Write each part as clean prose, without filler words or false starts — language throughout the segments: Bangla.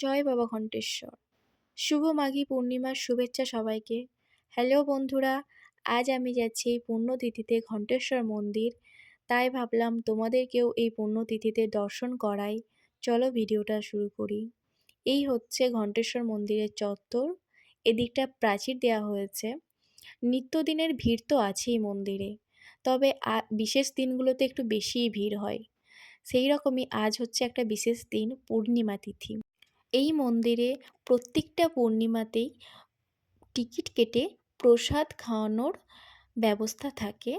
জয় বাবা ঘণ্টেশ্বর। শুভ মাঘী পূর্ণিমার শুভেচ্ছা সবাইকে। হ্যালো বন্ধুরা, আজ আমি যাচ্ছি এই পুণ্যতিথিতে ঘণ্টেশ্বর মন্দির। তাই ভাবলাম তোমাদেরকেও এই পুণ্যতিথিতে দর্শন করাই। চলো ভিডিওটা শুরু করি। এই হচ্ছে ঘণ্টেশ্বর মন্দিরের চত্বর। এদিকটা প্রাচীর দেওয়া হয়েছে। নিত্যদিনের ভিড় তো আছেই মন্দিরে, তবে বিশেষ দিনগুলোতে একটু বেশিই ভিড় হয়। সেই রকমই আজ হচ্ছে একটা বিশেষ দিন, পূর্ণিমা তিথি। এই মন্দিরে প্রত্যেকটা পূর্ণিমাতেই টিকিট কেটে প্রসাদ খাওয়ানোর ব্যবস্থা থাকে।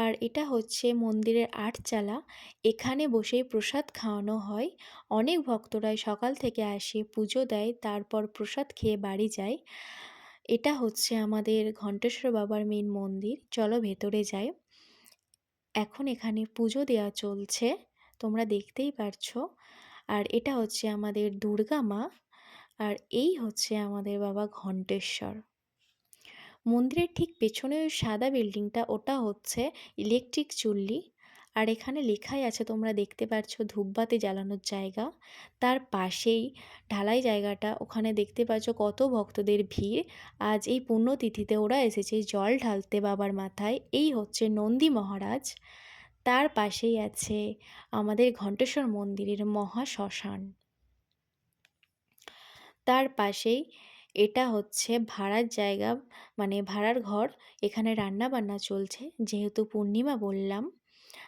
আর এটা হচ্ছে মন্দিরের আটচালা, এখানে বসেই প্রসাদ খাওয়ানো হয়। অনেক ভক্তরাই সকাল থেকে আসে, পুজো দেয়, তারপর প্রসাদ খেয়ে বাড়ি যায়। এটা হচ্ছে আমাদের ঘণ্টেশ্বর বাবার মেন মন্দির। চলো ভেতরে যাই। এখন এখানে পুজো দেওয়া চলছে, তোমরা দেখতেই পারছো। আর এটা হচ্ছে আমাদের দুর্গা মা, আর এই হচ্ছে আমাদের বাবা ঘণ্টেশ্বর। মন্দিরের ঠিক পেছনে ওই সাদা বিল্ডিংটা, ওটা হচ্ছে ইলেকট্রিক চুল্লি। আর এখানে লেখাই আছে, তোমরা দেখতে পাচ্ছ, ধূপবাতি জ্বালানোর জায়গা। তার পাশেই ঢালাই জায়গাটা, ওখানে দেখতে পাচ্ছ কত ভক্তদের ভিড়। আজ এই পুণ্যতিথিতে ওরা এসেছে জল ঢালতে বাবার মাথায়। এই হচ্ছে নন্দী মহারাজ। তার পাশেই আছে আমাদের ঘণ্টেশ্বর মন্দিরের মহা শ্মশান। তার পাশেই এটা হচ্ছে ভাড়ার জায়গা, মানে ভাড়ার ঘর। এখানে রান্না বান্না চলছে, যেহেতু পূর্ণিমা বললাম।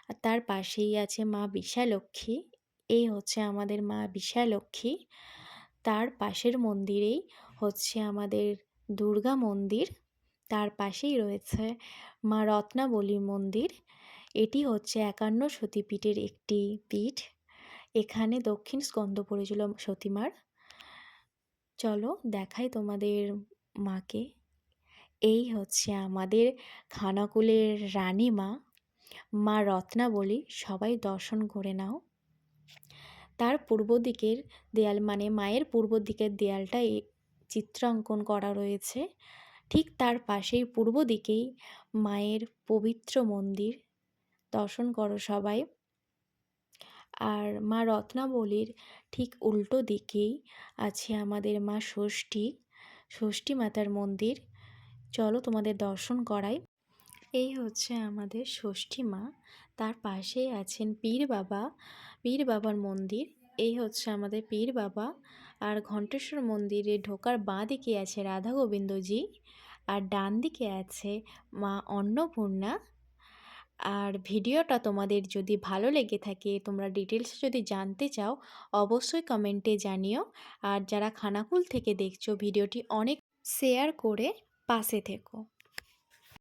আর তার পাশেই আছে মা বিশালক্ষী। এই হচ্ছে আমাদের মা বিশালক্ষী। তার পাশের মন্দিরেই হচ্ছে আমাদের দুর্গা মন্দির। তার পাশেই রয়েছে মা রত্নাবলী মন্দির। এটি হচ্ছে ৫১ সতীপীঠের একটি পীঠ। এখানে দক্ষিণ স্কন্দ পড়েছিল সতীমার। চলো দেখাই তোমাদের মাকে। এই হচ্ছে আমাদের খানাকুলের রানী মা, মা রত্নাবলী। সবাই দর্শন করে নাও। তার পূর্ব দিকের দেয়াল, মানে মায়ের পূর্ব দিকের দেয়ালটা চিত্রাঙ্কন করা রয়েছে। ঠিক তার পাশেই পূর্ব দিকেই মায়ের পবিত্র মন্দির। দর্শন করো সবাই। আর মা রত্নাবলীর ঠিক উল্টো দিকেই আছে আমাদের মা ষষ্ঠী, ষষ্ঠী মাতার মন্দির। চলো তোমাদের দর্শন করাই। এই হচ্ছে আমাদের ষষ্ঠী মা। তার পাশেই আছেন পীর বাবা, পীর বাবার মন্দির। এই হচ্ছে আমাদের পীর বাবা। আর ঘণ্টেশ্বর মন্দিরে ঢোকার বাঁ দিকে আছে রাধা গোবিন্দজি, আর ডান দিকে আছে মা অন্নপূর্ণা। আর ভিডিওটা তোমাদের যদি ভালো লেগে থাকে, তোমরা ডিটেলস যদি জানতে চাও, অবশ্যই কমেন্টে জানিও। আর যারা খানাকুল থেকে দেখছো, ভিডিওটি অনেক শেয়ার করে পাশে থেকো।